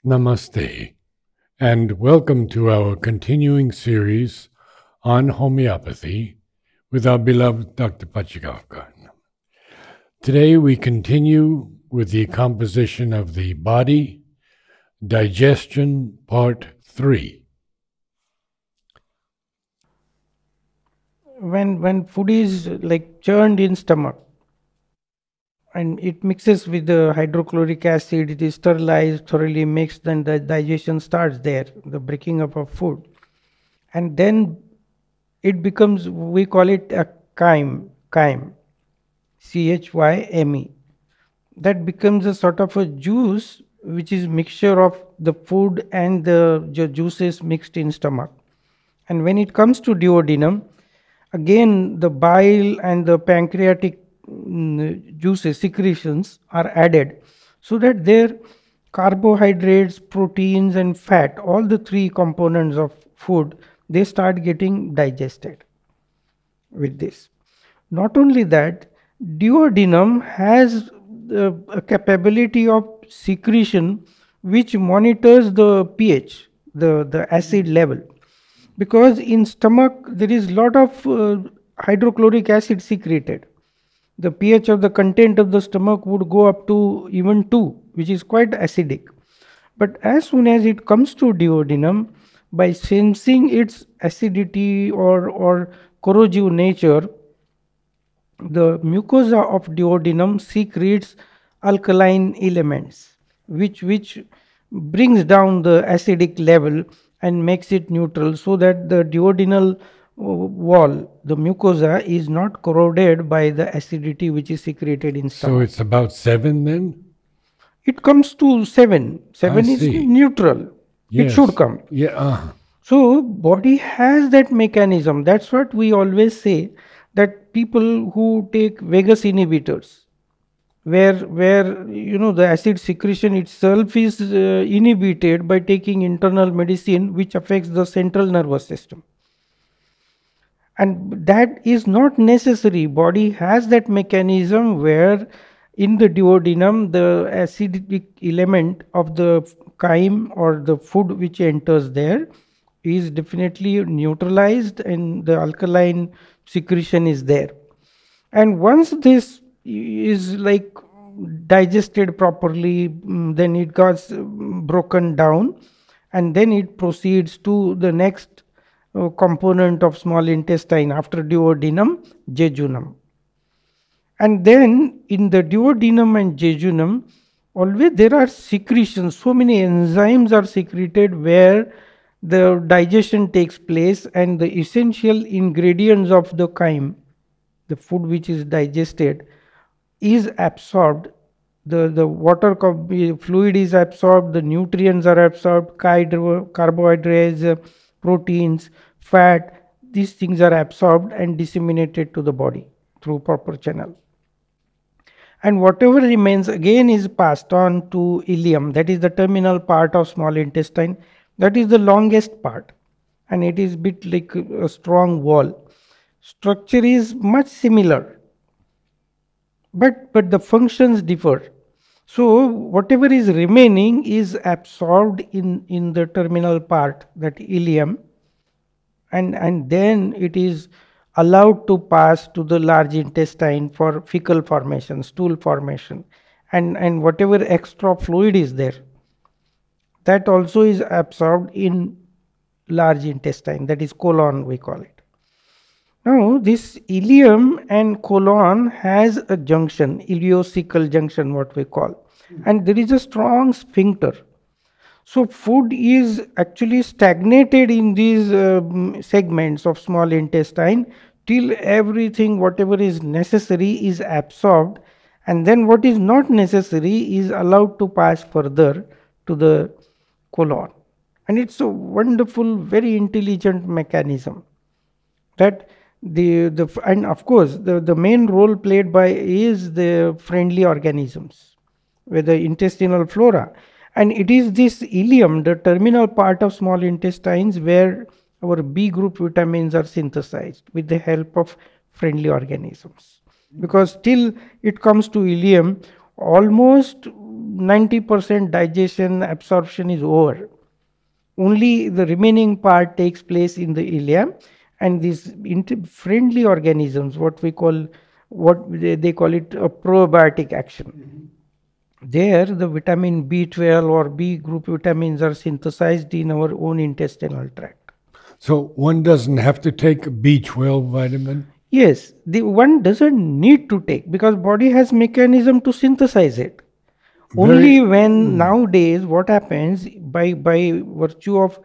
Namaste, and welcome to our continuing series on homeopathy with our beloved Dr. Pachegaonkar. Today we continue with the composition of the body, digestion, part 3. When food is like churned in stomach and it mixes with the hydrochloric acid, it is sterilized, thoroughly mixed, then the digestion starts there, the breaking up of food. And then it becomes, we call it a chyme, chyme. That becomes a sort of a juice which is mixture of the food and the juices mixed in stomach. And when it comes to duodenum, again the bile and the pancreatic juices, secretions are added, so that their carbohydrates, proteins and fat, all the three components of food, they start getting digested with this. Not only that, duodenum has a capability of secretion which monitors the pH, the acid level, because in stomach there is lot of hydrochloric acid secreted. The pH of the content of the stomach would go up to even 2, which is quite acidic. But as soon as it comes to duodenum, by sensing its acidity or corrosive nature, the mucosa of duodenum secretes alkaline elements, which brings down the acidic level and makes it neutral, so that the duodenal wall, the mucosa, is not corroded by the acidity which is secreted in stomach. So it's about 7 then? It comes to 7. 7 is neutral. Yes. It should come. Yeah. So body has that mechanism. That's what we always say, that people who take vagus inhibitors, where the acid secretion itself is inhibited by taking internal medicine which affects the central nervous system, and that is not necessary. Body has that mechanism where in the duodenum the acidic element of the chyme or the food which enters there is definitely neutralized and the alkaline secretion is there. And once this is like digested properly, then it gets broken down, and then it proceeds to the next component of small intestine after duodenum, jejunum. And then in the duodenum and jejunum, always there are secretions, so many enzymes are secreted where the digestion takes place, and the essential ingredients of the chyme, the food which is digested, is absorbed. The water fluid is absorbed, the nutrients are absorbed, carbohydrates, proteins, fat, these things are absorbed and disseminated to the body through proper channel. And whatever remains again is passed on to ileum, that is the terminal part of small intestine. That is the longest part, and it is bit like a strong wall. Structure is much similar, but the functions differ. So whatever is remaining is absorbed in the terminal part, that ileum, and then it is allowed to pass to the large intestine for fecal formation, stool formation, and whatever extra fluid is there, that also is absorbed in large intestine, that is colon we call it. Now this ileum and colon has a junction, ileocecal junction what we call, and there is a strong sphincter. So food is actually stagnated in these segments of small intestine till everything whatever is necessary is absorbed, and then what is not necessary is allowed to pass further to the colon. And it's a wonderful, very intelligent mechanism, that and of course the main role played by is the friendly organisms with the intestinal flora. And it is this ileum, the terminal part of small intestines, where our B group vitamins are synthesized with the help of friendly organisms. Because till it comes to ileum, almost 90% digestion absorption is over. Only the remaining part takes place in the ileum, and these friendly organisms, what they call it a probiotic action. There, the vitamin B12 or B group vitamins are synthesized in our own intestinal tract. So one doesn't have to take B12 vitamin? Yes, the one doesn't need to take, because body has mechanism to synthesize it. Only when nowadays what happens, by virtue of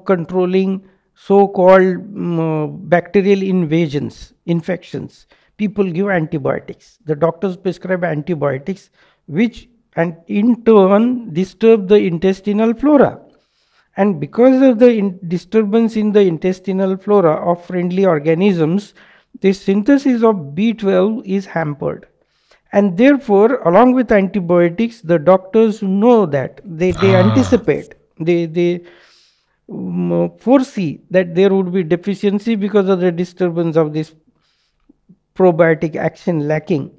controlling so-called bacterial infections, people give antibiotics. The doctors prescribe antibiotics, which and in turn disturb the intestinal flora. And because of the disturbance in the intestinal flora of friendly organisms, the synthesis of B12 is hampered. And therefore, along with antibiotics, the doctors know that they anticipate, they foresee that there would be deficiency because of the disturbance of this probiotic action lacking,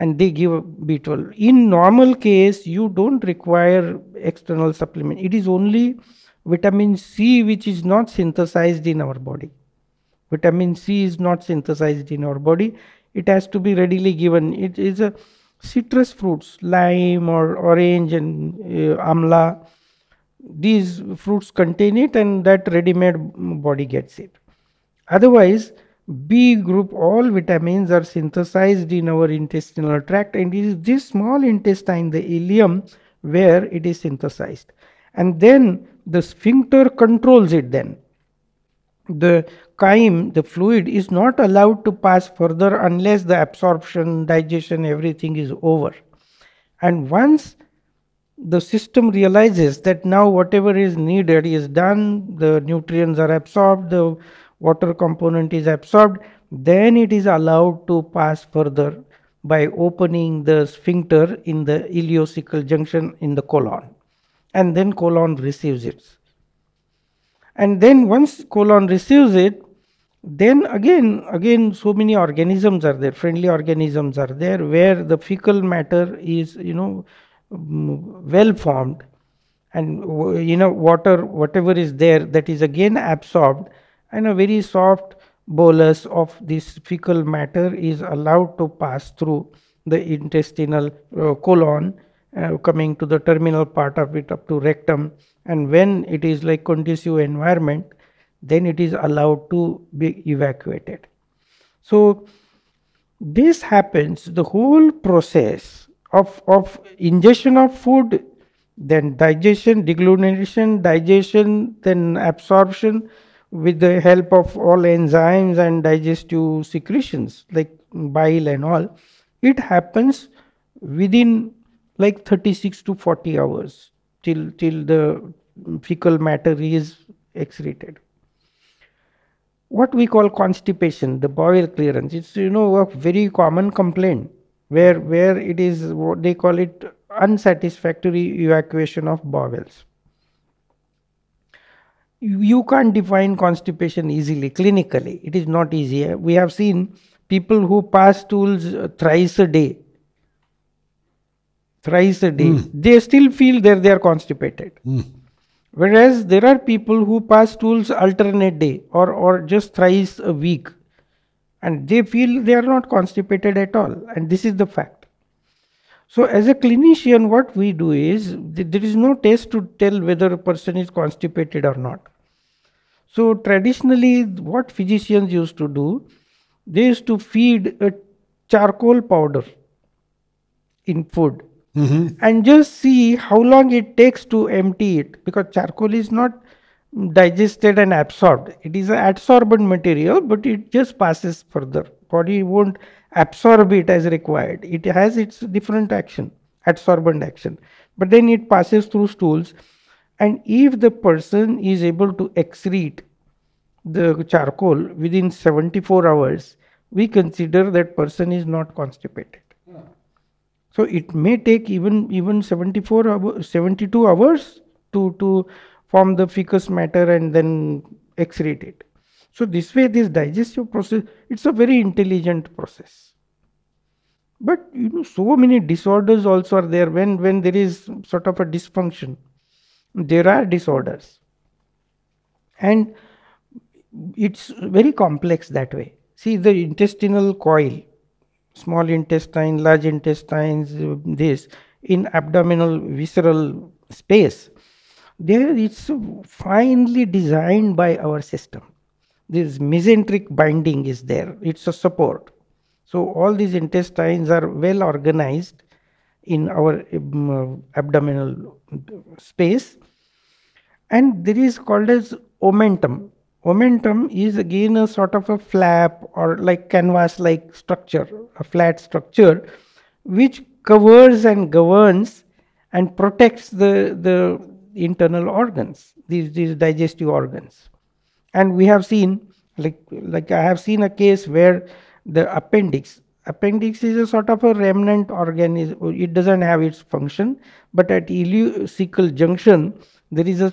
and they give B12. In normal case, you don't require external supplement. It is only vitamin C which is not synthesized in our body. Vitamin C is not synthesized in our body. It has to be readily given. It is a citrus fruits, lime or orange and amla. These fruits contain it, and that ready-made body gets it. Otherwise, B group, all vitamins are synthesized in our intestinal tract, and it is this small intestine, the ileum, where it is synthesized. And then the sphincter controls it then. The chyme, the fluid, is not allowed to pass further unless the absorption, digestion, everything is over. And once the system realizes that now whatever is needed is done, the nutrients are absorbed, the water component is absorbed, then it is allowed to pass further by opening the sphincter in the ileocecal junction in the colon. And then colon receives it. And then once colon receives it, then again so many organisms are there, friendly organisms are there, where the fecal matter is well formed, and water, whatever is there, that is again absorbed, and a very soft bolus of this fecal matter is allowed to pass through the intestinal colon, coming to the terminal part of it up to rectum. And when it is like conducive environment, then it is allowed to be evacuated. So this happens, the whole process of ingestion of food, then digestion, deglutination, digestion, then absorption with the help of all enzymes and digestive secretions like bile and all, it happens within like 36 to 40 hours till the fecal matter is excreted. What we call constipation, the bowel clearance, it's a very common complaint where it is what they call it unsatisfactory evacuation of bowels. You can't define constipation easily clinically. It is not easy. We have seen people who pass stools thrice a day. They still feel that they are constipated. Whereas there are people who pass stools alternate day or just thrice a week, and they feel they are not constipated at all, and this is the fact. So as a clinician, what we do is, there is no test to tell whether a person is constipated or not. So traditionally, what physicians used to do, they used to feed a charcoal powder in food. And just see how long it takes to empty it, because charcoal is not digested and absorbed. It is an adsorbent material, but it just passes further. Body won't absorb it as required. It has its different action, adsorbent action, but then it passes through stools. And if the person is able to excrete the charcoal within 74 hours, we consider that person is not constipated. So it may take even 72 hours to form the fecus matter and then excrete it. So this way, this digestive process, it's a very intelligent process. But so many disorders also are there when there is sort of a dysfunction. There are disorders, and it's very complex that way. See, the intestinal coil, small intestine, large intestines, this in abdominal visceral space, there it's finely designed by our system. This mesenteric binding is there, it's a support. So all these intestines are well organized in our abdominal space, and there is called as omentum. Omentum is again a sort of a flap or like canvas like structure, a flat structure which covers and governs and protects the internal organs, these digestive organs. And we have seen, like I have seen a case where the appendix is a sort of a remnant organ, it doesn't have its function, but at ileocecal junction there is a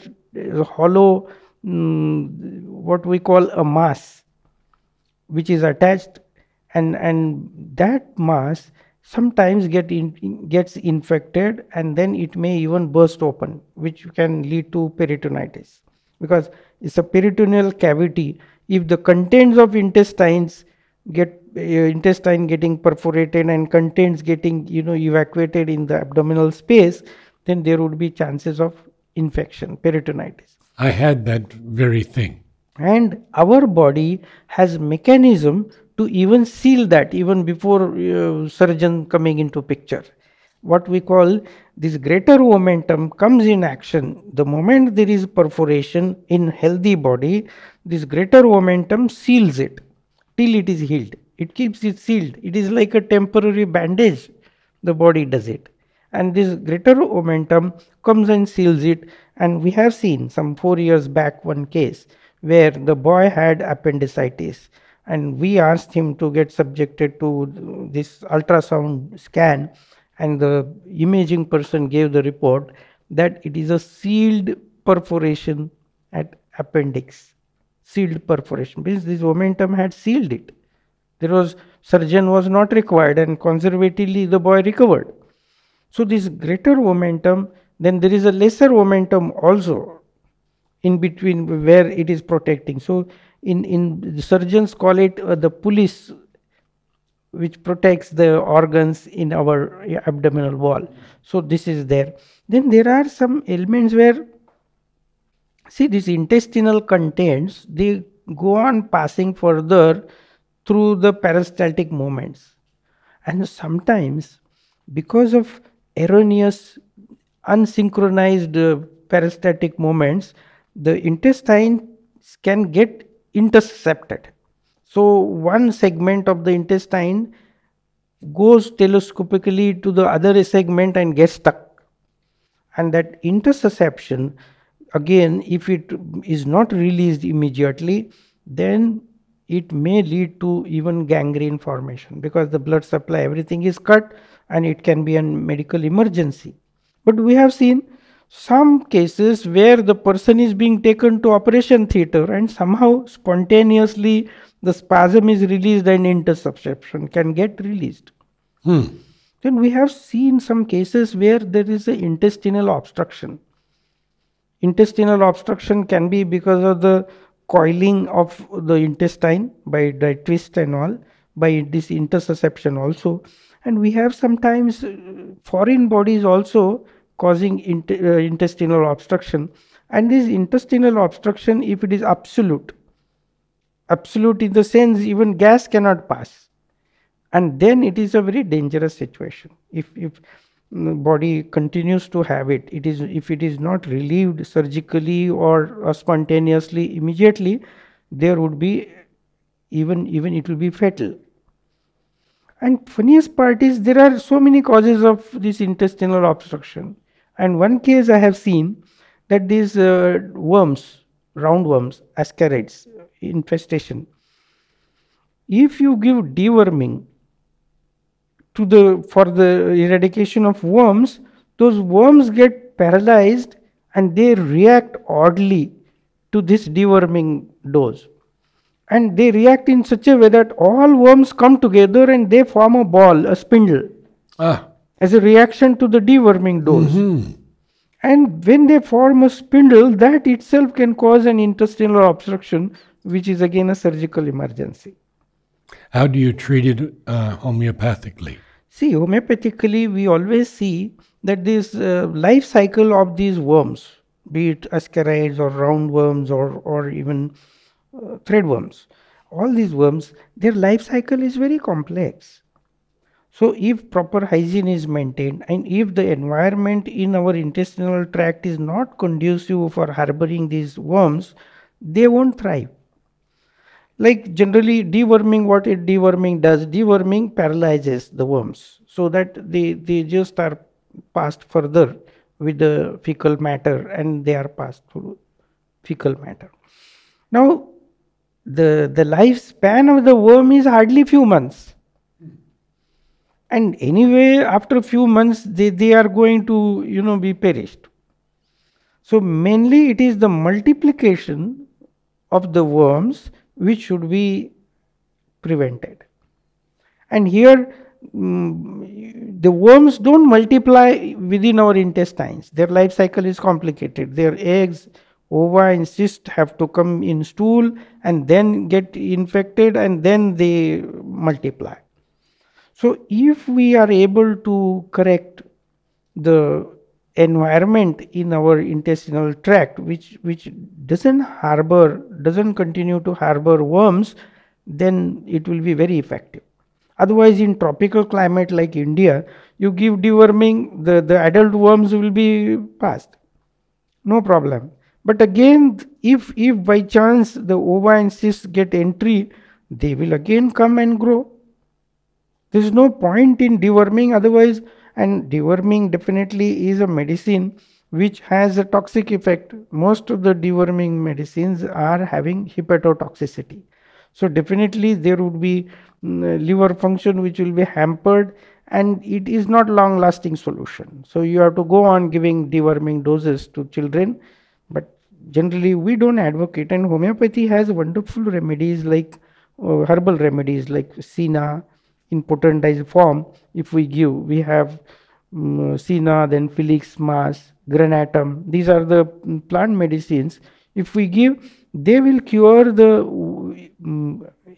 hollow, what we call a mass, which is attached, and that mass sometimes gets infected, and then it may even burst open, which can lead to peritonitis, because it's a peritoneal cavity. If the contents of intestines get intestine getting perforated and contents getting evacuated in the abdominal space, then there would be chances of infection, peritonitis. I had that very thing. And our body has mechanism to even seal that even before surgeon coming into picture. What we call this greater momentum comes in action the moment there is perforation in healthy body. This greater momentum seals it till it is healed. It keeps it sealed. It is like a temporary bandage. The body does it, and this greater momentum comes and seals it. And we have seen some 4 years back one case where the boy had appendicitis, and we asked him to get subjected to this ultrasound scan, and the imaging person gave the report that it is a sealed perforation at appendix. Sealed perforation means this momentum had sealed it. There was surgeon was not required, and conservatively the boy recovered. So this greater momentum, then there is a lesser momentum also in between where it is protecting. So in the surgeons call it the police, which protects the organs in our abdominal wall. So this is there. Then there are some elements where, see, these intestinal contents, they go on passing further through the peristaltic movements, and sometimes because of erroneous unsynchronized peristaltic movements, the intestine can get intercepted. So one segment of the intestine goes telescopically to the other segment and gets stuck, and that interception, again, if it is not released immediately, then it may lead to even gangrene formation, because the blood supply, everything is cut, and it can be a medical emergency. But we have seen some cases where the person is being taken to operation theater, and somehow spontaneously the spasm is released and interception can get released. Then we have seen some cases where there is an intestinal obstruction. Intestinal obstruction can be because of the coiling of the intestine by the twist and all, by this interception also. And we have sometimes foreign bodies also causing intestinal obstruction. And this intestinal obstruction, if it is absolute in the sense even gas cannot pass, and then it is a very dangerous situation. If the body continues to have it, if it is not relieved surgically or spontaneously immediately, there would be even it will be fatal. And funniest part is there are so many causes of this intestinal obstruction. And one case I have seen that these worms, roundworms, ascarids infestation, if you give deworming for the eradication of worms, those worms get paralyzed and they react oddly to this deworming dose. And they react in such a way that all worms come together and they form a ball, a spindle, Ah. as a reaction to the deworming dose. And when they form a spindle, that itself can cause an intestinal obstruction, which is again a surgical emergency. How do you treat it homeopathically? See, homeopathically, we always see that this life cycle of these worms, be it ascarides or roundworms or even threadworms, all these worms, their life cycle is very complex. So, if proper hygiene is maintained and if the environment in our intestinal tract is not conducive for harboring these worms, they won't thrive. Like generally deworming, what it deworming does, deworming paralyzes the worms so that they just are passed further with the fecal matter and they are passed through fecal matter. Now, the lifespan of the worm is hardly few months. And anyway, after a few months, they are going to, be perished. So mainly it is the multiplication of the worms which should be prevented. And here, the worms don't multiply within our intestines. Their life cycle is complicated. Their eggs, ova and cyst have to come in stool and then get infected and then they multiply. So if we are able to correct the environment in our intestinal tract which doesn't continue to harbor worms, then it will be very effective. Otherwise, in tropical climate like India, you give deworming, the adult worms will be passed, no problem. But again, if by chance the ova and cysts get entry, they will again come and grow. There is no point in deworming otherwise, and deworming definitely is a medicine which has a toxic effect. Most of the deworming medicines are having hepatotoxicity. So definitely there would be liver function which will be hampered, and it is not long lasting solution. So you have to go on giving deworming doses to children, but generally we don't advocate. And homeopathy has wonderful remedies like herbal remedies like Sina in potentized form. If we give, we have Sina, then Felix Mas, Granatum. These are the plant medicines. If we give, they will cure the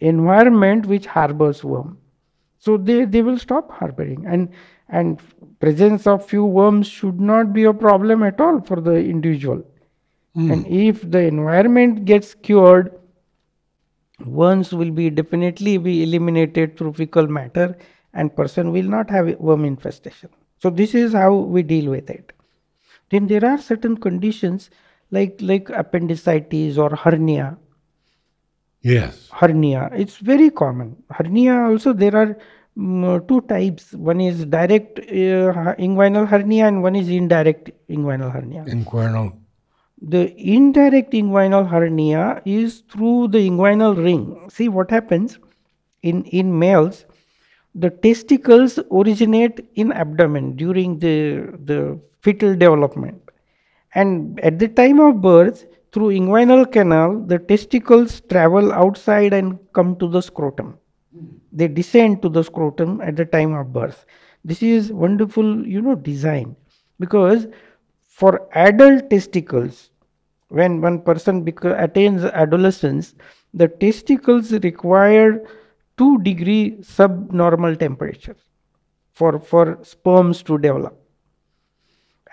environment which harbors worm. So they will stop harboring, and presence of few worms should not be a problem at all for the individual. And if the environment gets cured, worms will be definitely be eliminated through fecal matter and person will not have worm infestation. So this is how we deal with it. Then there are certain conditions like appendicitis or hernia. Yes. Hernia, it's very common. Hernia also, there are two types. One is direct inguinal hernia and one is indirect inguinal hernia. Inguinal. The indirect inguinal hernia is through the inguinal ring. See what happens in males, the testicles originate in abdomen during the fetal development, and at the time of birth through inguinal canal the testicles travel outside and come to the scrotum. They descend to the scrotum at the time of birth. This is wonderful design, because for adult testicles, when one person attains adolescence, the testicles require 2-degree subnormal temperature for sperms to develop.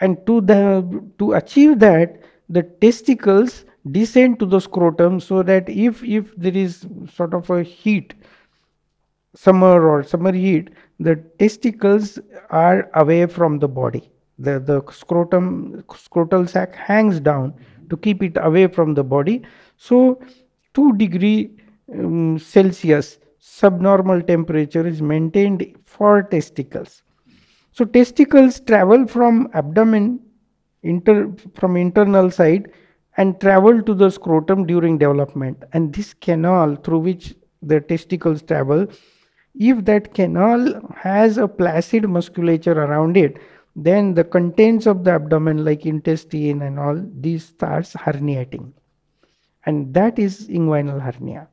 And to achieve that, the testicles descend to the scrotum, so that if there is sort of a heat, summer heat, the testicles are away from the body. The scrotal sac hangs down to keep it away from the body. So 2-degree Celsius subnormal temperature is maintained for testicles. So testicles travel from abdomen from internal side and travel to the scrotum during development, and this canal through which the testicles travel, if that canal has a placid musculature around it, then the contents of the abdomen like intestine and all these starts herniating, and that is inguinal hernia.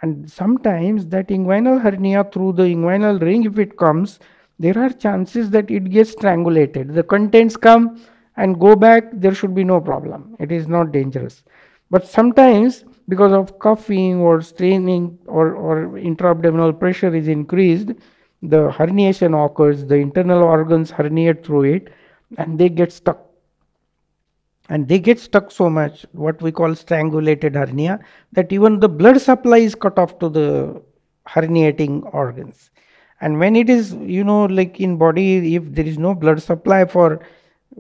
And sometimes that inguinal hernia through the inguinal ring, if it comes, there are chances that it gets strangulated. The contents come and go back, there should be no problem. It is not dangerous. But sometimes, because of coughing or straining or intra-abdominal pressure is increased, the herniation occurs, the internal organs herniate through it, and they get stuck. And they get stuck so much, what we call strangulated hernia, that even the blood supply is cut off to the herniating organs. And when it is, like in body, if there is no blood supply for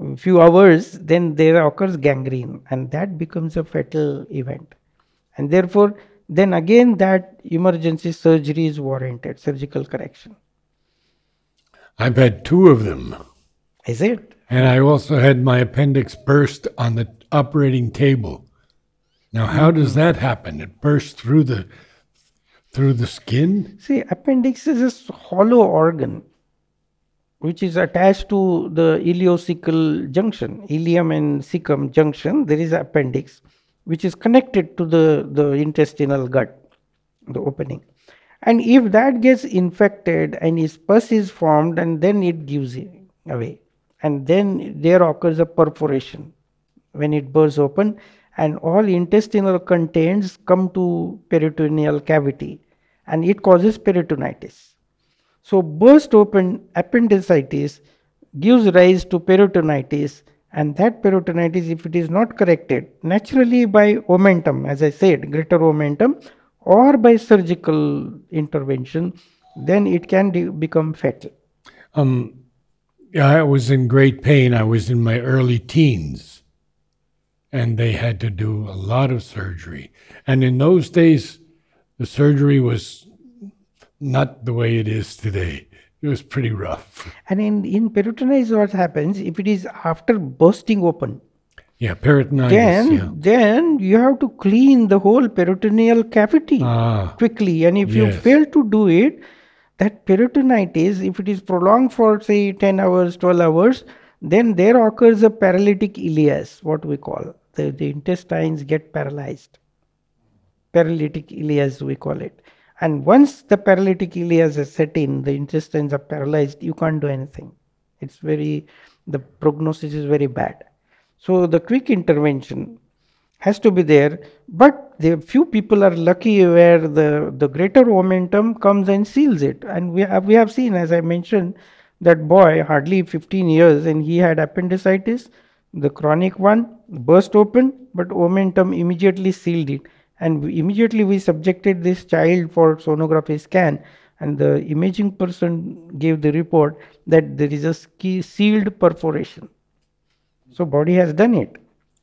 a few hours, then there occurs gangrene, and that becomes a fatal event. And therefore, then again that emergency surgery is warranted, surgical correction. I've had 2 of them. Is it? And I also had my appendix burst on the operating table. Now, how does that happen? It bursts through the skin? See, appendix is a hollow organ which is attached to the ileocecal junction, ileum and cecum junction. There is an appendix which is connected to the intestinal gut, the opening. And if that gets infected and pus is formed, and then it gives it away. And then there occurs a perforation when it bursts open, and all intestinal contents come to peritoneal cavity, and it causes peritonitis. So burst open appendicitis gives rise to peritonitis, and that peritonitis, if it is not corrected naturally by omentum, as I said, greater omentum, or by surgical intervention, then it can become fatal. Yeah, I was in great pain. I was in my early teens, and they had to do a lot of surgery. And in those days, the surgery was not the way it is today. It was pretty rough. And in peritonitis, what happens if it is after bursting open? Yeah, peritonitis. Then you have to clean the whole peritoneal cavity quickly. And if you fail to do it, that peritonitis, if it is prolonged for say 10 hours, 12 hours, then there occurs a paralytic ileus, what we call. The intestines get paralyzed. Paralytic ileus, we call it. And once the paralytic ileus is set in, the intestines are paralyzed, you can't do anything. The prognosis is very bad. So the quick intervention has to be there, but the few people are lucky where the greater omentum comes and seals it. And we have seen, as I mentioned, that boy, hardly 15 years, and he had appendicitis, the chronic one, burst open, but omentum immediately sealed it. And immediately we subjected this child for sonography scan, and the imaging person gave the report that there is a sealed perforation. So body has done it.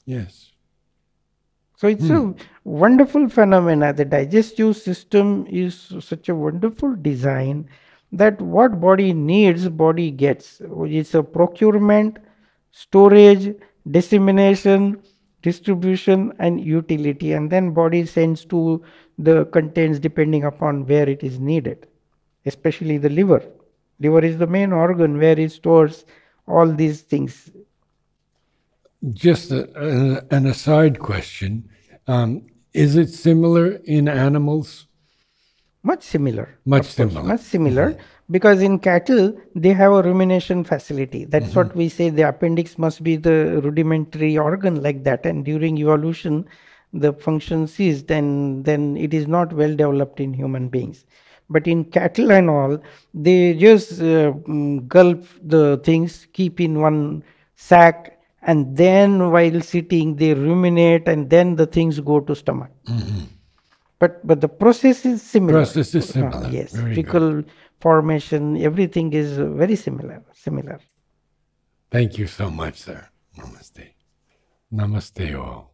Yes. So it's a wonderful phenomena. The digestive system is such a wonderful design that what body needs, body gets. It's a procurement, storage, dissemination, distribution, and utility. And then body sends to the contents depending upon where it is needed, especially the liver. Liver is the main organ where it stores all these things. Just an aside question. Is it similar in animals? Much similar. Much similar. Mm-hmm. Because in cattle, they have a rumination facility. That's what we say, the appendix must be the rudimentary organ like that. And during evolution, the function ceased, and then it is not well developed in human beings. But in cattle and all, they just gulp the things, keep in one sack, and then while sitting they ruminate, and then the things go to stomach. But the process is similar. Yes, fecal formation, everything is very similar. Thank you so much, sir. Namaste. Namaste all.